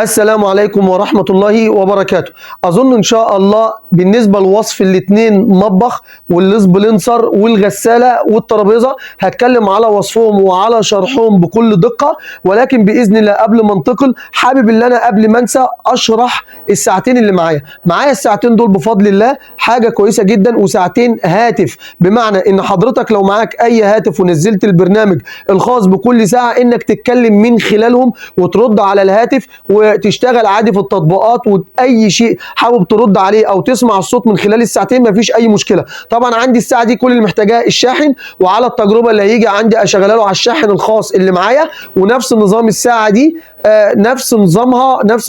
السلام عليكم ورحمة الله وبركاته. أظن إن شاء الله بالنسبة لوصف الاتنين مطبخ والسبلنسر والغسالة والترابيزة هتكلم على وصفهم وعلى شرحهم بكل دقة، ولكن بإذن الله قبل ما انتقل حابب إن أنا قبل ما أنسى أشرح الساعتين اللي معايا الساعتين دول بفضل الله حاجة كويسة جدا، وساعتين هاتف، بمعنى إن حضرتك لو معاك أي هاتف ونزلت البرنامج الخاص بكل ساعة إنك تتكلم من خلالهم وترد على الهاتف وتشتغل عادي في التطبيقات، واي شيء حابب ترد عليه او تسمع الصوت من خلال الساعتين مفيش اي مشكله. طبعا عندي الساعه دي كل اللي محتاجاه الشاحن، وعلى التجربه اللي هيجي عندي اشغلها له على الشاحن الخاص اللي معايا، ونفس نظام الساعه دي نفس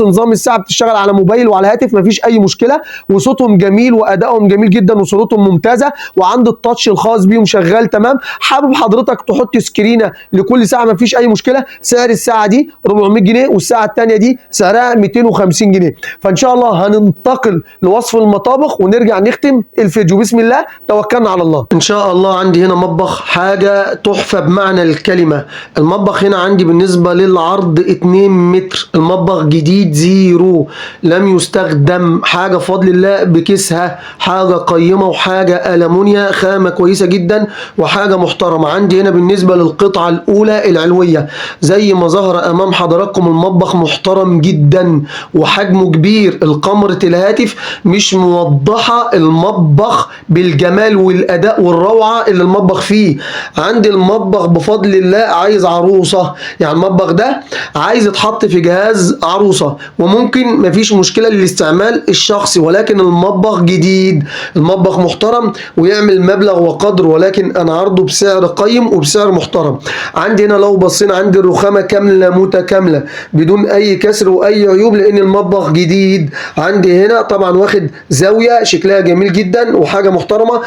نظام الساعه بتشتغل على موبايل وعلى هاتف مفيش اي مشكله، وصوتهم جميل وادائهم جميل جدا وصورتهم ممتازه، وعندي التاتش الخاص بيهم شغال تمام. حابب حضرتك تحط سكرينه لكل ساعه مفيش اي مشكله. سعر الساعه دي 400 جنيه والساعه الثانيه دي سعرها 250 جنيه. فان شاء الله هننتقل لوصف المطابخ ونرجع نختم الفيديو. بسم الله توكلنا على الله. ان شاء الله عندي هنا مطبخ حاجه تحفه بمعنى الكلمه. المطبخ هنا عندي بالنسبه للعرض 2 متر، المطبخ جديد زيرو لم يستخدم، حاجه بفضل الله بكيسها، حاجه قيمه وحاجه ألمونيا خامه كويسه جدا وحاجه محترمه. عندي هنا بالنسبه للقطعه الاولى العلويه زي ما ظهر امام حضراتكم المطبخ محترم جدا وحجمه كبير. الكاميرا الهاتف مش موضحه المطبخ بالجمال والاداء والروعه اللي المطبخ فيه. عندي المطبخ بفضل الله عايز عروسه، يعني المطبخ ده عايز يتحط في جهاز عروسه، وممكن مفيش مشكله للاستعمال الشخصي، ولكن المطبخ جديد، المطبخ محترم ويعمل مبلغ وقدر، ولكن انا عرضه بسعر قيم وبسعر محترم. عندي هنا لو بصينا عندي الرخامه كامله متكامله بدون اي كسر واي عيوب لان المطبخ جديد. عندي هنا طبعا واخد زاويه شكلها جميل جدا وحاجه محترمه.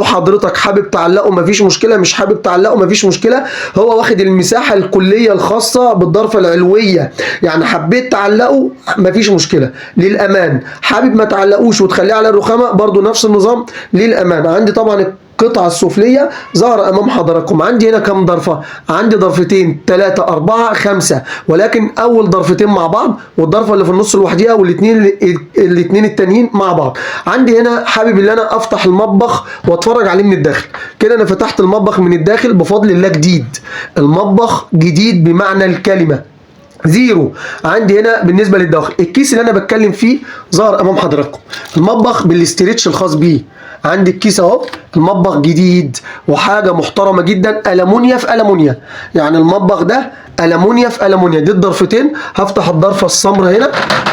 حضرتك حابب تعلقه مفيش مشكله، مش حابب تعلقه مفيش مشكله. هو واخد المساحه الكليه الخاصه بالضرفه العلويه، يعني حبيت تعلقه مفيش مشكله للامان، حابب ما تعلقوش وتخليه على الرخامه برضو نفس النظام للامان. عندي طبعا القطعة السفلية ظهر أمام حضراتكم. عندي هنا كم ضرفة؟ عندي ضرفتين 3 4 5، ولكن أول ضرفتين مع بعض والضرفة اللي في النص لوحديها والاثنين التانيين مع بعض. عندي هنا حابب ان انا افتح المطبخ واتفرج عليه من الداخل. كده انا فتحت المطبخ من الداخل بفضل الله جديد، المطبخ جديد بمعنى الكلمة زيرو. عندي هنا بالنسبه للداخل الكيس اللي انا بتكلم فيه ظهر امام حضراتكم، المطبخ بالاسترتش الخاص بيه. عندي الكيس اهو، المطبخ جديد وحاجه محترمه جدا، ألمونيا في ألمونيا، يعني المطبخ ده ألمونيا في ألمونيا. دي الضرفتين، هفتح الضرفه السمراء هنا،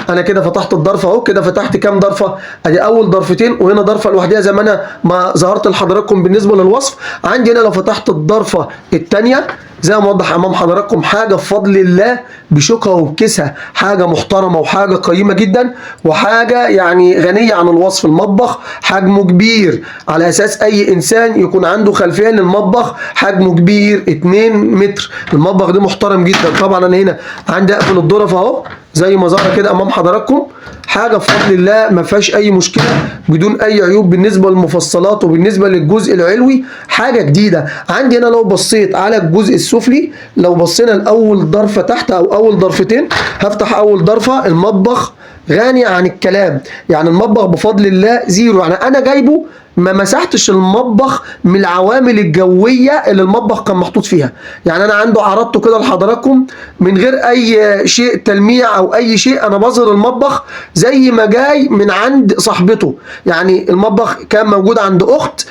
انا كده فتحت الضرفه اهو. كده فتحت كام ضرفه؟ ادي اول ضرفتين وهنا ضرفه لوحديها زي ما انا ما ظهرت لحضراتكم بالنسبه للوصف. عندي هنا لو فتحت الضرفه الثانيه زي ما موضح امام حضراتكم حاجه بفضل الله بشوكها وبكيسها، حاجه محترمه وحاجه قيمه جدا وحاجه يعني غنيه عن الوصف. المطبخ حجمه كبير على اساس اي انسان يكون عنده خلفيه ان المطبخ حجمه كبير 2 متر. المطبخ ده محترم جدا. طبعا انا هنا عندي اقفل الظرف اهو زي ما ظهر كده امام حضراتكم، حاجه بفضل الله ما فيهاش اي مشكله بدون اي عيوب بالنسبه للمفصلات وبالنسبه للجزء العلوي حاجه جديده. عندي هنا لو بصيت على الجزء السفلي، لو بصينا لاول ضرفه تحت او اول ضرفتين، هفتح اول ضرفه، المطبخ غني عن الكلام، يعني المطبخ بفضل الله زيرو. يعني انا جايبه ما مسحتش المطبخ من العوامل الجويه اللي المطبخ كان محطوط فيها، يعني انا عنده عرضته كده لحضراتكم من غير اي شيء تلميع او اي شيء. انا بظهر المطبخ زي ما جاي من عند صاحبته، يعني المطبخ كان موجود عند اخت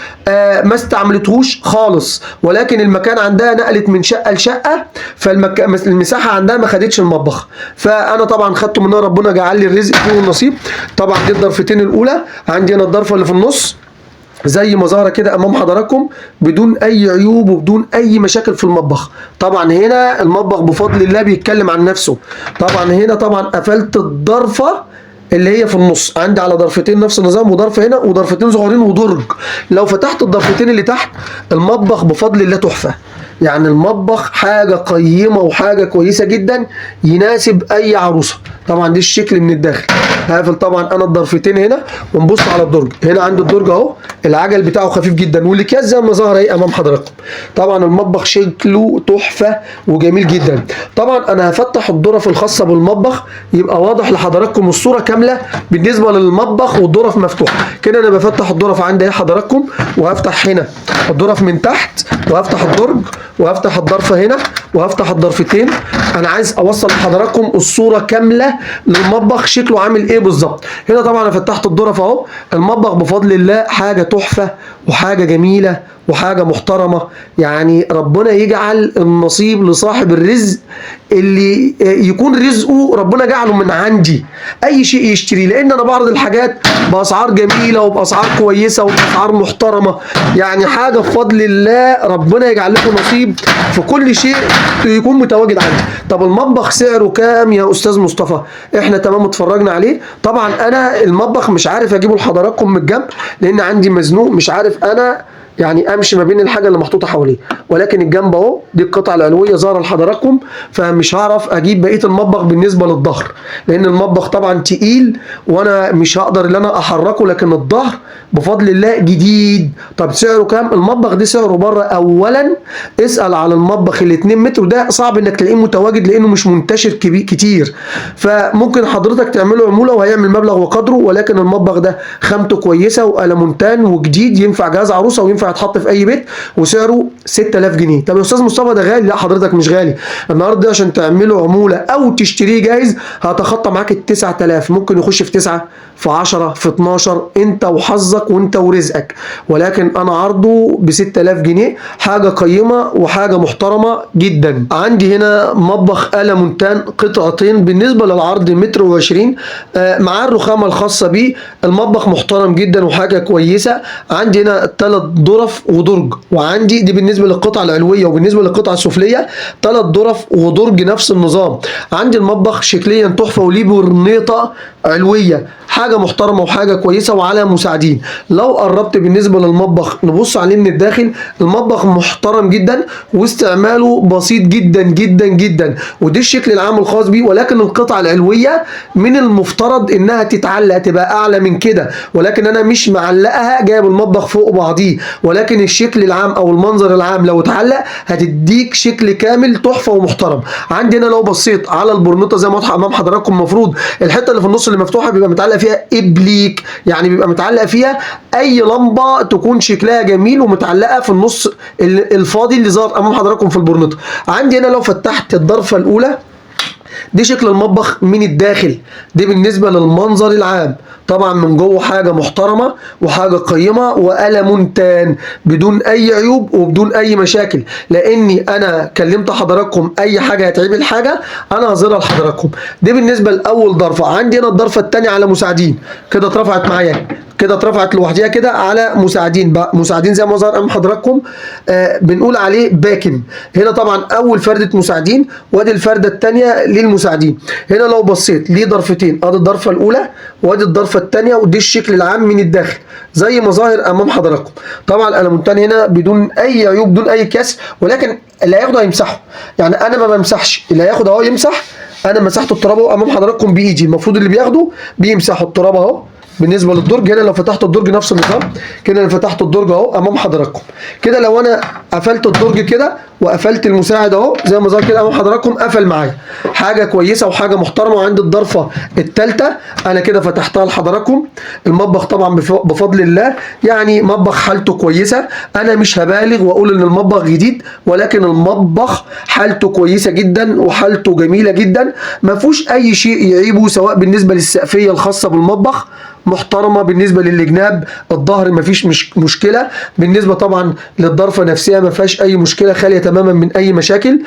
ما استعملتهوش خالص، ولكن المكان عندها نقلت من شقه لشقه، فالمساحه عندها ما خدتش المطبخ، فانا طبعا خدته منها، ربنا جعل لي الرزق فيه والنصيب. طبعا دي الضرفتين الاولى. عندي هنا الضرفه اللي في النص زي ما ظهر كده امام حضراتكم بدون اي عيوب وبدون اي مشاكل في المطبخ. طبعا هنا المطبخ بفضل الله بيتكلم عن نفسه. طبعا هنا طبعا قفلت الضرفه اللي هي في النص، عندي على ضرفتين نفس النظام، وضرفه هنا وضرفتين صغيرين ودرج. لو فتحت الضرفتين اللي تحت، المطبخ بفضل الله تحفه، يعني المطبخ حاجه قيمه وحاجه كويسه جدا يناسب اي عروسه. طبعا دي الشكل من الداخل. هقفل طبعا انا الضرفتين هنا ونبص على الدرج. هنا عند الدرج اهو العجل بتاعه خفيف جدا والاكياس زي ما ظهر اهي امام حضراتكم. طبعا المطبخ شكله تحفه وجميل جدا. طبعا انا هفتح الظرف الخاصه بالمطبخ يبقى واضح لحضراتكم الصوره كامله بالنسبه للمطبخ والظرف مفتوحه. كده انا بفتح الظرف عندي اهي حضراتكم، وهفتح هنا الظرف من تحت، وهفتح الدرج، وهفتح الضرفه هنا، وهفتح الضرفتين. انا عايز اوصل لحضراتكم الصوره كامله للمطبخ شكله عامل ايه بالظبط. هنا طبعا انا فتحت الظرف اهو. المطبخ بفضل الله حاجه تحفه وحاجه جميله وحاجه محترمه. يعني ربنا يجعل النصيب لصاحب الرزق اللي يكون رزقه ربنا جعله من عندي اي شيء يشتريه، لان انا بعرض الحاجات باسعار جميله وباسعار كويسه وباسعار محترمه. يعني حاجه بفضل الله ربنا يجعل لكم نصيب في كل شيء يكون متواجد عندي. طب المطبخ سعره كام يا استاذ مصطفى؟ احنا تمام اتفرجنا عليه. طبعا انا المطبخ مش عارف اجيبه لحضراتكم من الجنب لان عندي مزنوق، مش عارف انا يعني امشي ما بين الحاجه اللي محطوطه حواليه، ولكن الجنب اهو دي القطعه العلويه ظاهره لحضراتكم، فمش هعرف اجيب بقيه المطبخ بالنسبه للظهر لان المطبخ طبعا تقيل وانا مش هقدر ان انا احركه. لكن الظهر بفضل الله جديد. طب سعره كام؟ المطبخ ده سعره بره. اولا اسال على المطبخ ال 2 متر، وده صعب انك تلاقيه متواجد لانه مش منتشر كتير، فممكن حضرتك تعمله عموله وهيعمل مبلغ وقدره. ولكن المطبخ ده خامته كويسه والمونتان وجديد، ينفع جهاز عروسه وينفع يتحط في اي بيت، وسعره 6000 جنيه. طب يا استاذ مصطفى ده غالي. لا حضرتك مش غالي. النهارده عشان تعمله عموله او تشتريه جاهز هتخطى معاك ال 9000، ممكن يخش في 9 في 10 في 12، انت وحظك وانت ورزقك. ولكن انا عرضه ب 6000 جنيه، حاجه قيمه وحاجه محترمه جدا. عندي هنا مطبخ آلة مونتان قطعتين بالنسبه للعرض متر و20 مع الرخامه الخاصه بيه. المطبخ محترم جدا وحاجه كويسه. عندي هنا 3 ظرف ودرج، وعندي دي بالنسبه للقطعه العلويه، وبالنسبه للقطعه السفليه 3 ظرف ودرج نفس النظام. عندي المطبخ شكليا تحفه وليه برنيطه علويه، حاجه محترمه وحاجه كويسه وعلى مساعدين. لو قربت بالنسبه للمطبخ نبص عليه من الداخل، المطبخ محترم جدا واستعماله بسيط جدا جدا جدا، ودي الشكل العام الخاص بيه. ولكن القطعه العلويه من المفترض انها تتعلق تبقى اعلى من كده، ولكن انا مش معلقها، جايب المطبخ فوق بعضيه. ولكن الشكل العام او المنظر العام لو اتعلق هتديك شكل كامل تحفه ومحترم. عندي هنا لو بصيت على البرنيطه زي ما واضحه امام حضراتكم، المفروض الحته اللي في النص اللي مفتوحه بيبقى متعلق فيها ابليك، يعني بيبقى متعلق فيها اي لمبه تكون شكلها جميل ومتعلقه في النص الفاضي اللي ظهر امام حضراتكم في البرنيطه. عندي هنا لو فتحت الضرفه الاولى دي شكل المطبخ من الداخل، دي بالنسبه للمنظر العام. طبعا من جوه حاجه محترمه وحاجه قيمه وآلة مونتان بدون اي عيوب وبدون اي مشاكل، لاني انا كلمت حضراتكم اي حاجه هتعيب الحاجه انا هظهرها لحضراتكم. دي بالنسبه لاول ضرفه. عندي هنا الضرفه الثانيه على مساعدين، كده اترفعت معايا، كده اترفعت لوحديها كده على مساعدين بقى. مساعدين زي ما ظهر امام حضراتكم بنقول عليه باكن. هنا طبعا اول فرده مساعدين، وادي الفرده الثانيه للمساعدين. هنا لو بصيت ليه ضرفتين، ادي الضرفه الاولى وادي الضرفه الثانيه، ودي الشكل العام من الداخل زي ما ظاهر امام حضراتكم. طبعا الالمونتان هنا بدون اي عيوب بدون اي كسر، ولكن اللي هياخده هيمسحه، يعني انا ما بمسحش، اللي هياخد اهو يمسح. انا مسحت التراب اهو امام حضراتكم بايدي، المفروض اللي بياخده بيمسحوا التراب اهو. بالنسبه للدرج هنا لو فتحت الدرج نفس النظام كده، انا فتحت الدرج اهو امام حضراتكم كده. لو انا قفلت الدرج كده وقفلت المساعد اهو زي ما ظهر كده امام حضراتكم، قفل معايا، حاجه كويسه وحاجه محترمه. وعند الضرفه الثالثه انا كده فتحتها لحضراتكم. المطبخ طبعا بفضل الله يعني مطبخ حالته كويسه، انا مش هبالغ واقول ان المطبخ جديد، ولكن المطبخ حالته كويسه جدا وحالته جميله جدا، ما فيهوش اي شيء يعيبه، سواء بالنسبه للسقفيه الخاصه بالمطبخ محترمه، بالنسبه للجناب الظهر مفيش مشكله، بالنسبه طبعا للضرفه نفسها ما فيهاش اي مشكله، خاليه تماما من اي مشاكل.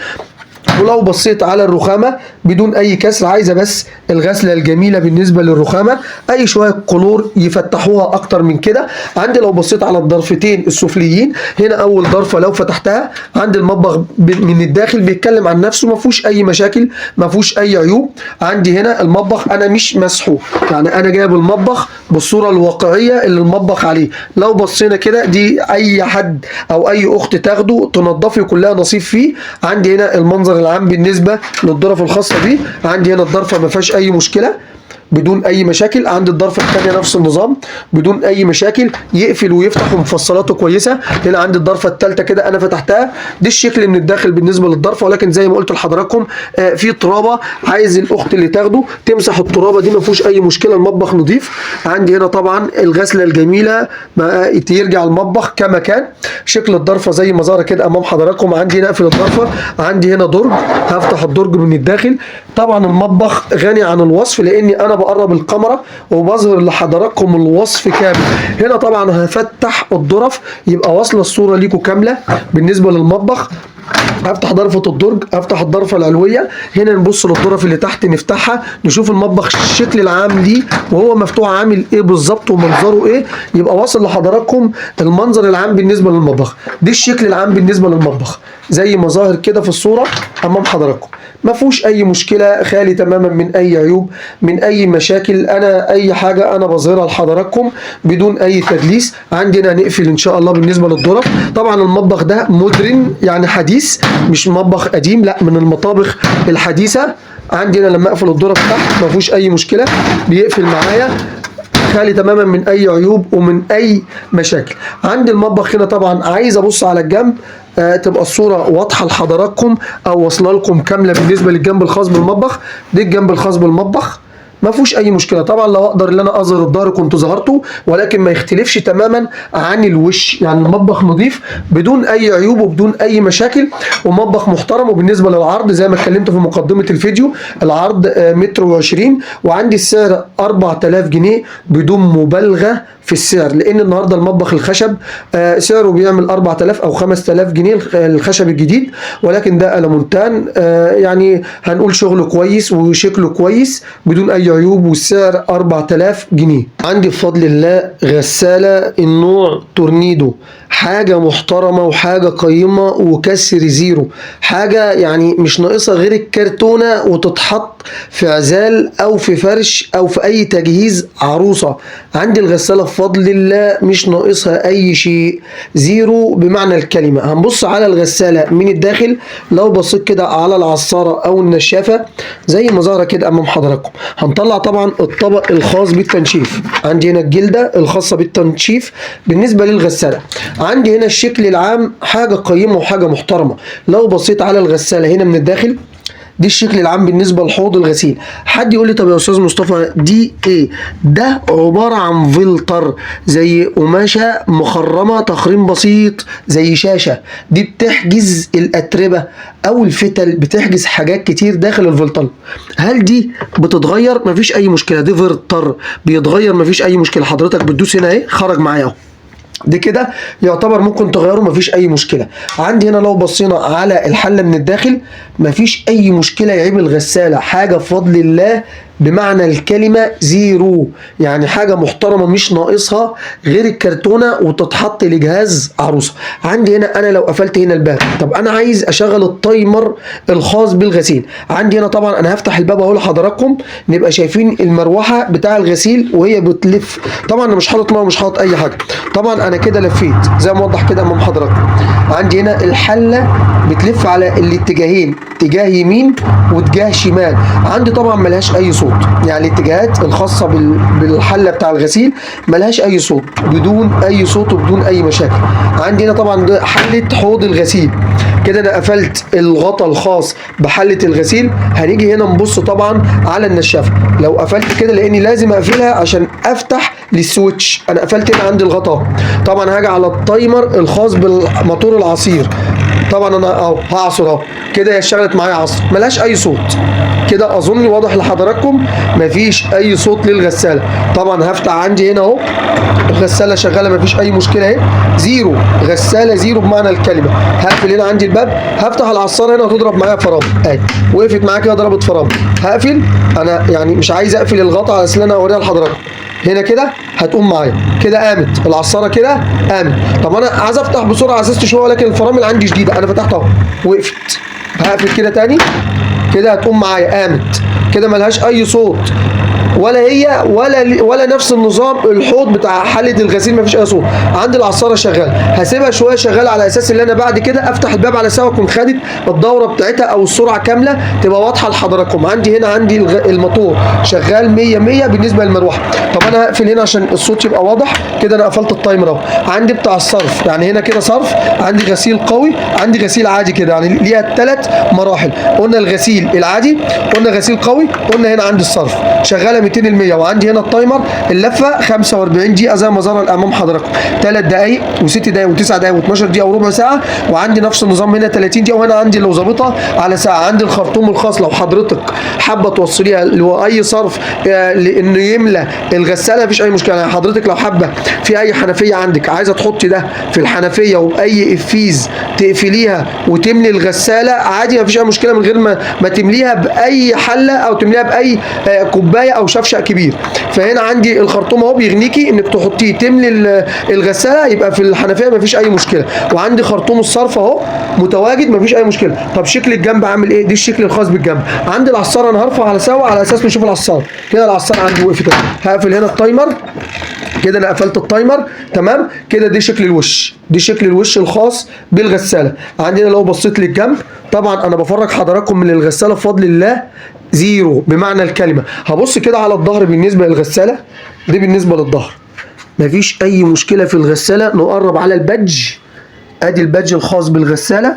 ولو بصيت على الرخامه بدون اي كسر، عايزه بس الغسله الجميله بالنسبه للرخامه، اي شويه كلور يفتحوها اكتر من كده. عندي لو بصيت على الضرفتين السفليين، هنا اول ضرفه لو فتحتها عند المطبخ من الداخل بيتكلم عن نفسه، ما فيهوش اي مشاكل ما فيهوش اي عيوب. عندي هنا المطبخ انا مش مسحه، يعني انا جايب المطبخ بالصوره الواقعيه اللي المطبخ عليه. لو بصينا كده دي اي حد او اي اخت تاخده تنضفه كلها نصيب فيه. عندي هنا المنظر العام بالنسبه للظرف الخاصه بيه، عندي هنا الضرفه ما فيهاش اي مشكله، بدون اي مشاكل. عند الضرفه الثانيه نفس النظام بدون اي مشاكل، يقفل ويفتح ومفصلاته كويسه. هنا عند الضرفه الثالثه كده انا فتحتها، دي الشكل من الداخل بالنسبه للضرفه، ولكن زي ما قلت لحضراتكم في ترابه، عايز الاخت اللي تاخده تمسح الترابه دي، ما فيهوش اي مشكله، المطبخ نظيف. عندي هنا طبعا الغسله الجميله يرجع المطبخ كما كان. شكل الضرفه زي ما ظهر كده امام حضراتكم. عندي هنا اقفل الضرفه، عندي هنا درج، هفتح الدرج من الداخل. طبعا المطبخ غني عن الوصف، لاني انا بقرب الكاميرا وبظهر لحضراتكم الوصف كامل. هنا طبعا هفتح الظرف يبقى واصله الصوره ليكم كامله بالنسبه للمطبخ. افتح ضرفه الدرج، افتح الضرفه العلويه، هنا نبص للظرف اللي تحت نفتحها، نشوف المطبخ الشكل العام ليه وهو مفتوح عامل ايه بالظبط ومنظره ايه، يبقى واصل لحضراتكم المنظر العام بالنسبه للمطبخ. دي الشكل العام بالنسبه للمطبخ زي ما ظاهر كده في الصوره امام حضراتكم. ما فيهوش اي مشكله، خالي تماما من اي عيوب، من اي مشاكل. انا اي حاجه انا بظهرها لحضراتكم بدون اي تدليس. عندنا نقفل ان شاء الله بالنسبه للظرف. طبعا المطبخ ده مودرن يعني حديث، مش مطبخ قديم، لا من المطابخ الحديثه. عندنا لما اقفل الظرف تحت ما فيهوش اي مشكله، بيقفل معايا خالي تماما من اي عيوب ومن اي مشاكل. عندي المطبخ هنا طبعا عايز ابص على الجنب تبقى الصوره واضحه لحضراتكم او واصله لكم كامله بالنسبه للجنب الخاص بالمطبخ. ده الجنب الخاص بالمطبخ ما فيهوش اي مشكله. طبعا لو اقدر ان انا اظهر الظهر كنت ظهرته، ولكن ما يختلفش تماما عن الوش. يعني المطبخ نظيف بدون اي عيوب وبدون اي مشاكل، ومطبخ محترم. وبالنسبه للعرض زي ما اتكلمت في مقدمه الفيديو، العرض 1.20 متر، وعندي السعر 4000 جنيه بدون مبالغه في السعر، لان النهارده المطبخ الخشب سعره بيعمل 4000 او 5000 جنيه الخشب الجديد، ولكن ده ألمونتان يعني هنقول شغله كويس وشكله كويس بدون اي عيوب، والسعر 4000 جنيه. عندي بفضل الله غساله النوع تورنيدو، حاجه محترمه وحاجه قيمه وكسر زيرو، حاجه يعني مش ناقصه غير الكرتونه وتتحط في عزال او في فرش او في اي تجهيز عروسه. عندي الغساله بفضل الله مش ناقصها اي شيء، زيرو بمعنى الكلمه. هنبص على الغساله من الداخل، لو بصيت كده على العصاره او النشافه زي ما ظاهره كده امام حضراتكم، هنطلع طبعا الطبق الخاص بالتنشيف. عندي هنا الجلده الخاصه بالتنشيف بالنسبه للغساله. عندي هنا الشكل العام حاجه قيمه وحاجه محترمه. لو بصيت على الغساله هنا من الداخل، دي الشكل العام بالنسبه لحوض الغسيل. حد يقول لي طب يا استاذ مصطفى دي ايه؟ ده عباره عن فلتر، زي قماشه مخرمه تخريم بسيط زي شاشه، دي بتحجز الاتربه او الفتل، بتحجز حاجات كتير داخل الفلتر. هل دي بتتغير؟ مفيش اي مشكله، دي فلتر بيتغير مفيش اي مشكله. حضرتك بتدوس هنا اهي خرج معايا اهو، دي كده يعتبر ممكن تغيره مفيش اي مشكله. عندي هنا لو بصينا على الحله من الداخل مفيش اي مشكله يعيب الغساله، حاجه بفضل الله بمعنى الكلمه زيرو، يعني حاجه محترمه مش ناقصها غير الكرتونه وتتحط لجهاز عروسه. عندي هنا انا لو قفلت هنا الباب، طب انا عايز اشغل التايمر الخاص بالغسيل. عندي هنا طبعا انا هفتح الباب اهو لحضراتكم نبقى شايفين المروحه بتاع الغسيل وهي بتلف. طبعا انا مش حاطط ميه ومش حاطط اي حاجه، طبعا انا كده لفيت زي ما اوضح كده امام حضراتكم. عندي هنا الحله بتلف على الاتجاهين، اتجاه يمين واتجاه شمال. عندي طبعا ملهاش اي صوت، يعني الاتجاهات الخاصه بالحله بتاع الغسيل ملهاش اي صوت، بدون اي صوت وبدون اي مشاكل. عندي هنا طبعا ده حله حوض الغسيل. كده انا قفلت الغطا الخاص بحله الغسيل. هنيجي هنا نبص طبعا على النشافه. لو قفلت كده لاني لازم اقفلها عشان افتح للسويتش، انا قفلت هنا عند الغطا. طبعا هاجي على التايمر الخاص بالموتور العصير، طبعا انا اهو هعصر اهو كده، هي اشتغلت معايا عصر ملهاش اي صوت. كده اظن واضح لحضراتكم مفيش اي صوت للغساله. طبعا هفتح عندي هنا اهو الغساله شغاله مفيش اي مشكله اهي، زيرو، غساله زيرو بمعنى الكلمه. هقفل هنا عندي الباب، هفتح العصاره هنا وتضرب معايا فرامل اهي، وقفت معايا كده ضربت فرامل. هقفل انا يعني مش عايز اقفل الغطا على اساس انا اوريها لحضراتكم. هنا كده هتقوم معايا كده، قامت العصاره كده قامت. طب انا عايز افتح بسرعه على اساس شويه، ولكن الفرامل عندي جديده، انا فتحت اهو وقفت. هقفل كده تاني كده هتقوم معايا قامت كده ملهاش اي صوت. ولا هي ولا نفس النظام الحوض بتاع حله الغسيل مفيش اي صوت. عندي العصاره شغاله، هسيبها شويه شغاله على اساس ان انا بعد كده افتح الباب على سوا اكون خدت الدوره بتاعتها او السرعه كامله تبقى واضحه لحضراتكم. عندي هنا الموتور شغال 100 بالنسبه للمروحه. طب انا هقفل هنا عشان الصوت يبقى واضح كده. انا قفلت التايمر اهو. عندي بتاع الصرف، يعني هنا كده صرف، عندي غسيل قوي، عندي غسيل عادي كده، يعني ليها 3 مراحل. قلنا الغسيل العادي، قلنا غسيل قوي، قلنا هنا عندي الصرف شغاله 200%. وعندي هنا التايمر اللفه 45 دقيقه زي ما ظهر امام حضراتكم، 3 دقائق و6 دقائق و9 دقائق و12 دقيقه وربع ساعه. وعندي نفس النظام هنا 30 دقيقه، وهنا عندي لو ظابطها على ساعه. عندي الخرطوم الخاص لو حضرتك حابه توصليها لاي صرف انه يملى الغساله مفيش اي مشكله. يعني حضرتك لو حابه في اي حنفيه عندك عايزه تحطي ده في الحنفيه وباي افيز تقفليها وتملي الغساله عادي مفيش اي مشكله، من غير ما تمليها باي حله او تمليها باي كوبايه او شفشق كبير. فهنا عندي الخرطوم اهو بيغنيكي انك تحطيه تملي الغساله يبقى في الحنفيه مفيش اي مشكله. وعندي خرطوم الصرف اهو متواجد مفيش اي مشكله. طب شكل الجنب عامل ايه؟ دي الشكل الخاص بالجنب. عندي العصاره انا هرفع على سوا على اساس نشوف العصاره كده. العصاره عندي وقفت اهو. هقفل هنا التايمر كده. انا قفلت التايمر تمام كده. دي شكل الوش، دي شكل الوش الخاص بالغساله. عندنا لو بصيت للجنب طبعا انا بفرج حضراتكم من الغساله بفضل الله زيرو بمعنى الكلمه. هبص كده على الظهر بالنسبه للغساله، دي بالنسبه للظهر مفيش اي مشكله في الغساله. نقرب على البادج، ادي البادج الخاص بالغساله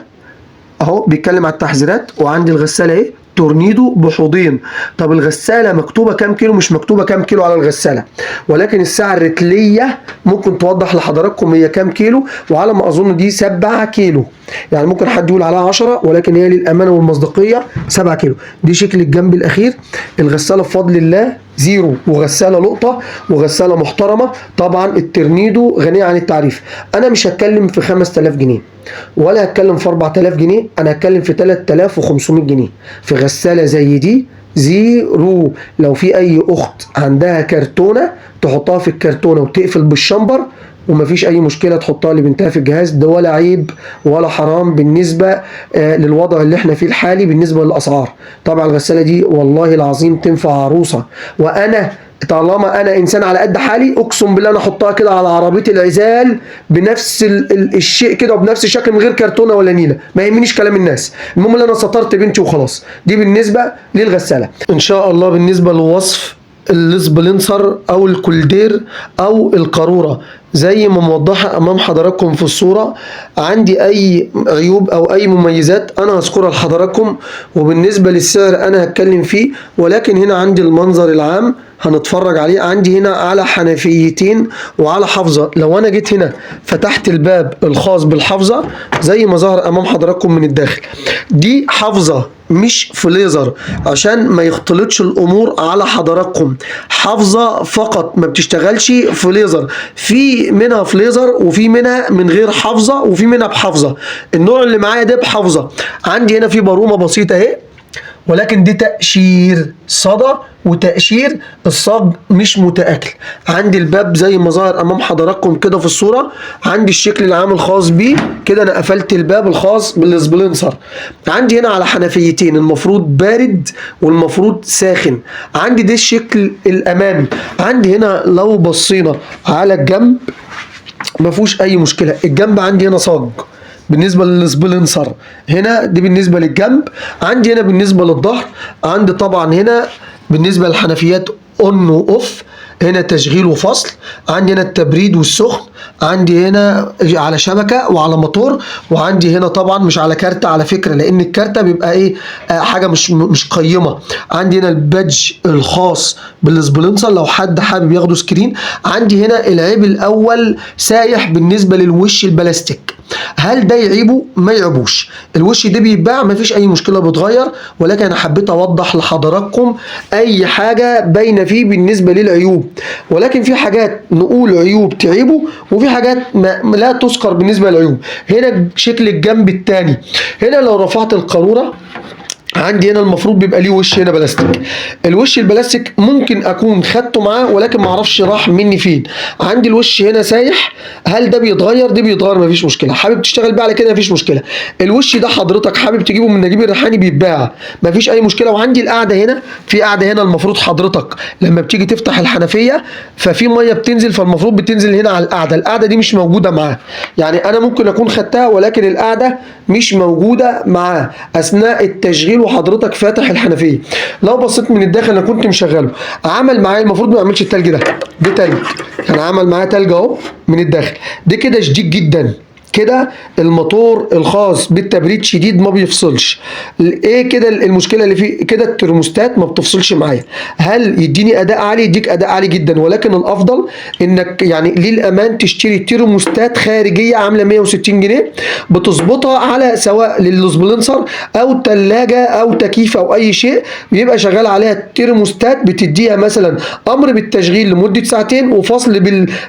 اهو بيتكلم على التحذيرات. وعندي الغساله اهي تورنيدو بحوضين. طب الغساله مكتوبه كام كيلو؟ مش مكتوبه كام كيلو على الغساله، ولكن الساعه الرتليه ممكن توضح لحضراتكم هي كام كيلو. وعلى ما اظن دي 7 كيلو، يعني ممكن حد يقول عليها 10 ولكن هي للامانه والمصداقيه 7 كيلو. دي شكل الجنب الاخير. الغساله بفضل الله زيرو، وغساله لقطه وغساله محترمه. طبعا الترنيدو غنيه عن التعريف. انا مش هتكلم في 5000 جنيه ولا هتكلم في 4000 جنيه، انا هتكلم في 3500 جنيه في غساله زي دي زيرو. لو في اي اخت عندها كرتونه تحطها في الكرتونه وتقفل بالشمبر ومفيش اي مشكله تحطها لبنتها في الجهاز ده، ولا عيب ولا حرام بالنسبه للوضع اللي احنا فيه الحالي بالنسبه للاسعار. طبعا الغساله دي والله العظيم تنفع عروسه. وانا طالما انا انسان على قد حالي اقسم بالله انا احطها كده على عربيه العزال بنفس الشيء كده وبنفس الشكل من غير كرتونه ولا نيله، ما يهمنيش كلام الناس، المهم ان انا سطرت بنتي وخلاص. دي بالنسبه للغساله. ان شاء الله بالنسبه للوصف السبلنسر او الكولدير او القاروره زي ما موضحه امام حضراتكم في الصوره. عندي اي عيوب او اي مميزات انا هذكرها لحضراتكم، وبالنسبه للسعر انا هتكلم فيه. ولكن هنا عندي المنظر العام هنتفرج عليه. عندي هنا على حنفيتين وعلى حافظه. لو انا جيت هنا فتحت الباب الخاص بالحافظه زي ما ظهر امام حضراتكم من الداخل، دي حافظه مش فليزر عشان ما يختلطش الامور على حضراتكم. حافظه فقط ما بتشتغلش فليزر. في منها فليزر وفي منها من غير حافظه وفي منها بحافظه. النوع اللي معايا ده بحافظه. عندي هنا في بارومه بسيطه اهي، ولكن دي تقشير صدى وتقشير الصاج مش متآكل. عندي الباب زي ما ظهر امام حضراتكم كده في الصوره. عندي الشكل العام الخاص بيه كده. انا قفلت الباب الخاص بالسبلنسر. عندي هنا على حنفيتين المفروض بارد والمفروض ساخن. عندي ده الشكل الامامي. عندي هنا لو بصينا على الجنب مفيهوش اي مشكله. الجنب عندي هنا صاج بالنسبه للسبلنسر، هنا دي بالنسبه للجنب. عندي هنا بالنسبه للظهر عندي طبعا هنا بالنسبه للحنفيات اون واوف، هنا تشغيل وفصل. عندي هنا التبريد والسخن. عندي هنا على شبكه وعلى موتور. وعندي هنا طبعا مش على كارته على فكره، لان الكارته بيبقى ايه حاجه مش قيمه. عندي هنا البادج الخاص بالسبلنسر لو حد حابب ياخده سكرين. عندي هنا العيب الاول سايح بالنسبه للوش البلاستيك. هل ده يعيبه؟ ما يعيبوش. الوش ده بيتباع مفيش اي مشكله بيتغير، ولكن انا حبيت اوضح لحضراتكم اي حاجه باينه فيه بالنسبه للعيوب. ولكن في حاجات نقول عيوب تعيبه وفي حاجات ما لا تذكر بالنسبه للعيوب. هنا شكل الجنب الثاني. هنا لو رفعت القاروره عندي هنا المفروض بيبقى ليه وش هنا بلاستيك. الوش البلاستيك ممكن اكون خدته معاه ولكن ما اعرفش راح مني فين. عندي الوش هنا سايح، هل ده بيتغير؟ ده بيتغير مفيش مشكله. حابب تشتغل بيه على كده مفيش مشكله. الوش ده حضرتك حابب تجيبه من نجيب الريحاني بيتباع مفيش اي مشكله. وعندي القاعده هنا، في قاعده هنا المفروض حضرتك لما بتيجي تفتح الحنفيه ففي ميه بتنزل، فالمفروض بتنزل هنا على القاعده. القاعده دي مش موجوده معاه، يعني انا ممكن اكون خدتها ولكن القاعده مش موجوده معاه اثناء التشغيل وحضرتك فاتح الحنفيه. لو بصيت من الداخل انا كنت مشغله عمل معايا، المفروض ما يعملش التلج ده تلج، يعني عمل معايا تلج اهو من الداخل. ده كده شديد جدا، كده الموتور الخاص بالتبريد شديد ما بيفصلش. ايه كده المشكله اللي فيه؟ كده الترموستات ما بتفصلش معايا. هل يديني اداء عالي؟ يديك اداء عالي جدا، ولكن الافضل انك يعني للامان تشتري ترموستات خارجيه عامله 160 جنيه بتظبطها على سواء للسبلنسر او ثلاجه او تكييف او اي شيء، بيبقى شغال عليها الترموستات، بتديها مثلا امر بالتشغيل لمده ساعتين وفصل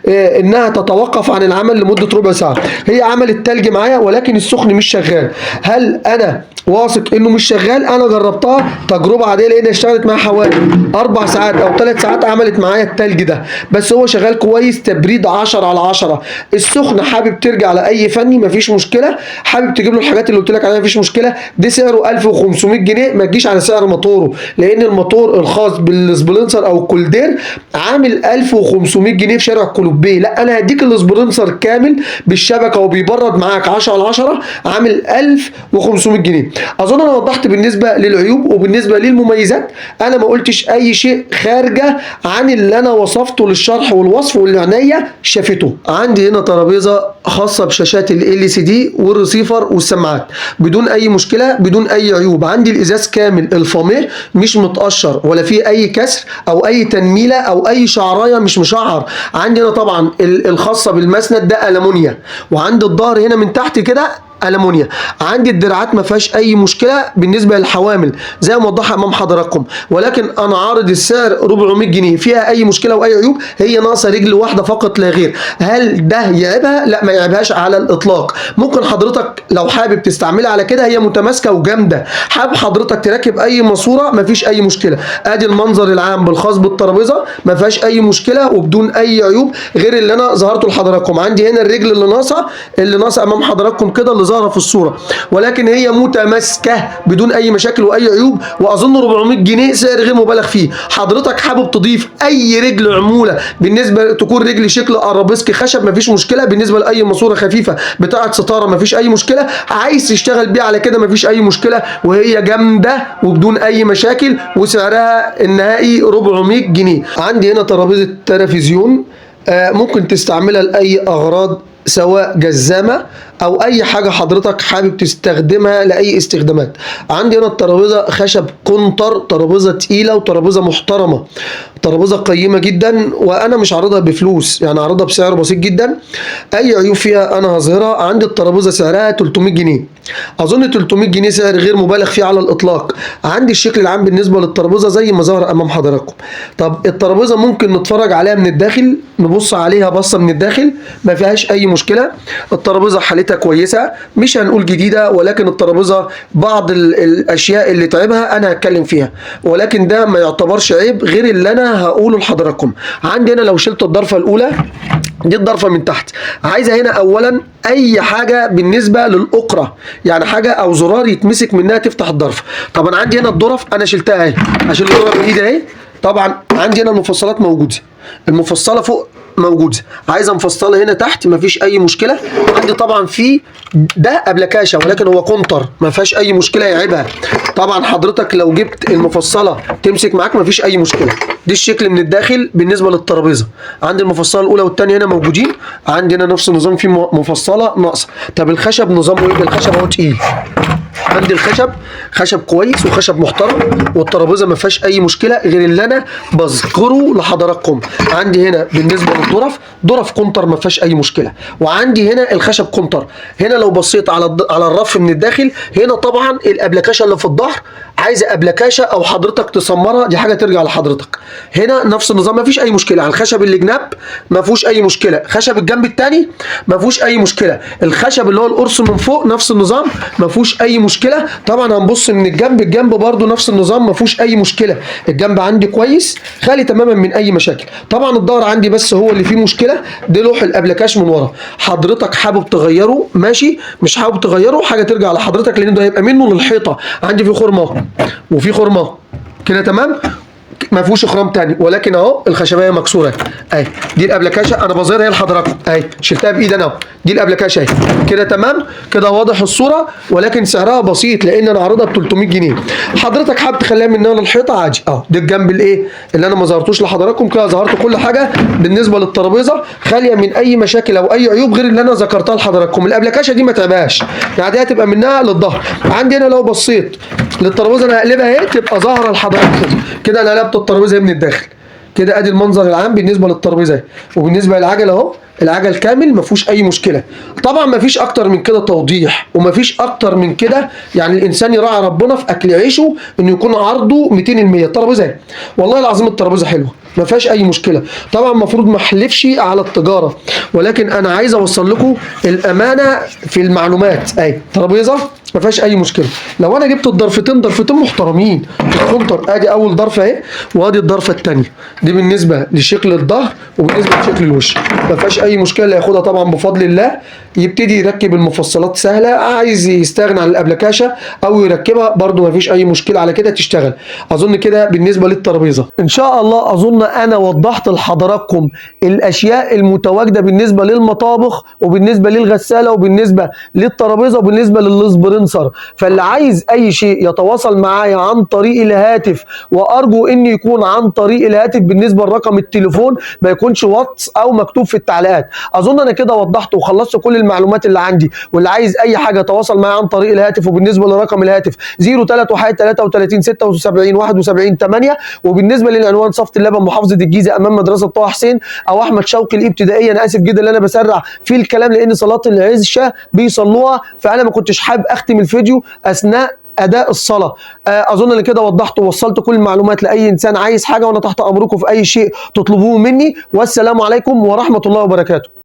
انها تتوقف عن العمل لمده ربع ساعه. هي عمل التلج معايا ولكن السخن مش شغال. هل انا واثق انه مش شغال؟ انا جربتها تجربه عاديه لان اشتغلت معايا حوالي 4 ساعات او 3 ساعات عملت معايا التلج ده، بس هو شغال كويس، تبريد 10/10. السخن حابب ترجع لاي فني مفيش مشكله، حابب تجيب له الحاجات اللي قلت لك عليها مفيش مشكله. دي سعره 1500 جنيه، ما تجيش على سعر موتوره لان الموتور الخاص بالسبلنسر او الكولدير عامل 1500 جنيه في شارع كولوبيه. لا انا هديك السبلنسر كامل بالشبكه وبيبرد معاك 10/10 عامل 1500 جنيه. اظن انا وضحت بالنسبه للعيوب وبالنسبه للمميزات، انا ما قلتش اي شيء خارجه عن اللي انا وصفته للشرح والوصف واللي عينيا شافته. عندي هنا ترابيزه خاصه بشاشات ال LCD والريسيفر والسماعات بدون اي مشكله بدون اي عيوب. عندي الازاز كامل الفاميه مش متقشر ولا فيه اي كسر او اي تنميله او اي شعرايه مش مشعر. عندي هنا طبعا الخاصه بالمسند ده المونيا، وعندي الظهر هنا من تحت كده ألمونيا. عندي الدراعات ما فيهاش اي مشكله بالنسبه للحوامل زي ما وضحها امام حضراتكم، ولكن انا عارض السعر 400 جنيه. فيها اي مشكله واي عيوب؟ هي ناقصه رجل واحده فقط لا غير. هل ده يعيبها؟ لا ما يعيبهاش على الاطلاق. ممكن حضرتك لو حابب تستعملها على كده، هي متماسكه وجامده. حابب حضرتك تركب اي ماسوره ما فيش اي مشكله. ادي المنظر العام بالخاص بالترابيزه ما فيهاش اي مشكله وبدون اي عيوب غير اللي انا ظهرته لحضراتكم. عندي هنا الرجل اللي ناقصه امام حضراتكم كده اللي ظاهره في الصوره، ولكن هي متماسكه بدون اي مشاكل واي عيوب، واظن 400 جنيه سعر غير مبالغ فيه. حضرتك حابب تضيف اي رجل عموله بالنسبه تكون رجل شكل ارابيسك خشب مفيش مشكله، بالنسبه لاي ماسوره خفيفه بتاعه ستاره مفيش اي مشكله، عايز تشتغل بيها على كده مفيش اي مشكله، وهي جامده وبدون اي مشاكل وسعرها النهائي 400 جنيه. عندي هنا ترابيزه تلفزيون ممكن تستعملها لاي اغراض سواء جزامه او اي حاجه حضرتك حابب تستخدمها لاي استخدامات. عندي هنا الترابيزه خشب كونتر، ترابيزه تقيله وترابيزه محترمه، ترابيزه قيمه جدا، وانا مش عارضها بفلوس، يعني عارضها بسعر بسيط جدا. اي عيوب فيها انا هظهرها. عندي الترابيزه سعرها 300 جنيه، اظن 300 جنيه سعر غير مبالغ فيه على الاطلاق. عندي الشكل العام بالنسبه للترابيزه زي ما ظهر امام حضراتكم. طب الترابيزه ممكن نتفرج عليها من الداخل، نبص عليها بصه من الداخل ما فيهاش اي مشكله. الترابيزه حالتها كويسه، مش هنقول جديده، ولكن الترابيزه بعض الاشياء اللي تعبها انا هتكلم فيها، ولكن ده ما يعتبرش عيب غير اللي انا هقوله لحضراتكم. عندي هنا لو شلت الضرفه الاولى دي الضرفه من تحت، عايزه هنا اولا اي حاجه بالنسبه للاقره، يعني حاجه او زرار يتمسك منها تفتح الضرفه. طبعا عندي هنا الضرف انا شلتها اهي، اشيل الضرف بايدي اهي. طبعا عندي هنا المفصلات موجوده، المفصله فوق موجوده، عايزه مفصله هنا تحت مفيش اي مشكله. عندي طبعا في ده ابلكاشه ولكن هو كونتر ما فيهاش اي مشكله يعيبها. طبعا حضرتك لو جبت المفصله تمسك معاك مفيش اي مشكله. دي الشكل من الداخل بالنسبه للترابيزه. عندي المفصله الاولى والثانيه هنا موجودين، عندي هنا نفس النظام في مفصله ناقصه. طب الخشب نظامه ايه؟ الخشب اهو تقيل، عندي الخشب خشب كويس وخشب محترم، والترابيزه ما فيهاش اي مشكله غير اللي انا بذكره لحضراتكم. عندي هنا بالنسبه للظرف ظرف كونتر ما فيهاش اي مشكله، وعندي هنا الخشب كونتر. هنا لو بصيت على الرف من الداخل هنا طبعا الابلكاشه اللي في الظهر عايزه ابلكاشه او حضرتك تسمرها، دي حاجه ترجع لحضرتك. هنا نفس النظام ما فيش اي مشكله. على الخشب اللي جناب ما فيهوش اي مشكله، خشب الجنب الثاني ما فيهوش اي مشكله، الخشب اللي هو القرص من فوق نفس النظام ما فيهوش اي مشكله. مشكله؟ طبعا هنبص من الجنب، الجنب برضو نفس النظام ما فيهوش اي مشكله، الجنب عندي كويس خالي تماما من اي مشاكل. طبعا الظهر عندي بس هو اللي فيه مشكله، ده لوح الابلكاش من ورا. حضرتك حابب تغيره ماشي، مش حابب تغيره حاجه ترجع لحضرتك، لان ده هيبقى منه للحيطه. عندي فيه خرم اهو وفي خرم اهو كده تمام، ما فيهوش اخرام تاني، ولكن اهو الخشبيه مكسوره اهي. دي الابلكاشه انا بظهرها لحضراتكم اهي، شلتها بايدي انا اهو، دي الابلكاشه اهي كده تمام كده واضح الصوره، ولكن سعرها بسيط لان انا عارضها ب 300 جنيه. حضرتك حابب تخليها من هنا للحيطه عادي اهو. ده الجنب الايه اللي انا ما ظهرتوش لحضراتكم، كده ظهرت كل حاجه بالنسبه للترابيزه خاليه من اي مشاكل او اي عيوب غير اللي انا ذكرتها لحضراتكم. الابلكاشه دي ما تعبهاش، يعني دي هتبقى منها للظهر. عندي هنا لو بصيت للترابيزه انا هقلبها اهي تبقى ظاهره لحضراتكم كده، انا قلبت الترابيزه من الداخل كده. ادي المنظر العام بالنسبه للترابيزه. وبالنسبه للعجل اهو، العجل كامل ما فيهوش اي مشكله. طبعا ما فيش اكتر من كده توضيح، وما فيش اكتر من كده يعني الانسان يراعي ربنا في اكل عيشه انه يكون عرضه 200%. الترابيزه والله العظيم الترابيزه حلوه ما فيهاش اي مشكله. طبعا المفروض ما احلفش على التجاره، ولكن انا عايز اوصل لكم الامانه في المعلومات. اهي ترابيزه ما فيهاش اي مشكله. لو انا جبت الضرفتين ضرفتين محترمين الكونتر، ادي اول ضرفه اهي وادي الضرفه الثانيه، دي بالنسبه لشكل الظهر وبالنسبه لشكل الوش ما فيهاش اي مشكله. اللي ياخدها طبعا بفضل الله يبتدي يركب المفصلات سهله، عايز يستغنى عن الابلكاشه او يركبها برده ما فيش اي مشكله على كده تشتغل. اظن كده بالنسبه للترابيزه ان شاء الله. اظن انا وضحت لحضراتكم الاشياء المتواجده بالنسبه للمطابخ وبالنسبه للغساله وبالنسبه للترابيزه وبالنسبه للسبرنسر. فاللي عايز اي شيء يتواصل معايا عن طريق الهاتف، وارجو ان يكون عن طريق الهاتف بالنسبه لرقم التليفون، ما يكونش واتس او مكتوب في التعليقات. اظن انا كده وضحت وخلصت كل المعلومات اللي عندي. واللي عايز اي حاجه يتواصل معايا عن طريق الهاتف، وبالنسبه لرقم الهاتف 0333 76 71 8. وبالنسبه للعنوان صفة اللبن محافظه الجيزه امام مدرسه طه حسين او احمد شوقي الابتدائيه. انا اسف جدا ان انا بسرع في الكلام لان صلاه العشاء بيصلوها، فانا ما كنتش حابب اختم الفيديو اثناء اداء الصلاه. اظن ان كده وضحت ووصلت كل المعلومات لاي انسان عايز حاجه، وانا تحت امركم في اي شيء تطلبوه مني. والسلام عليكم ورحمه الله وبركاته.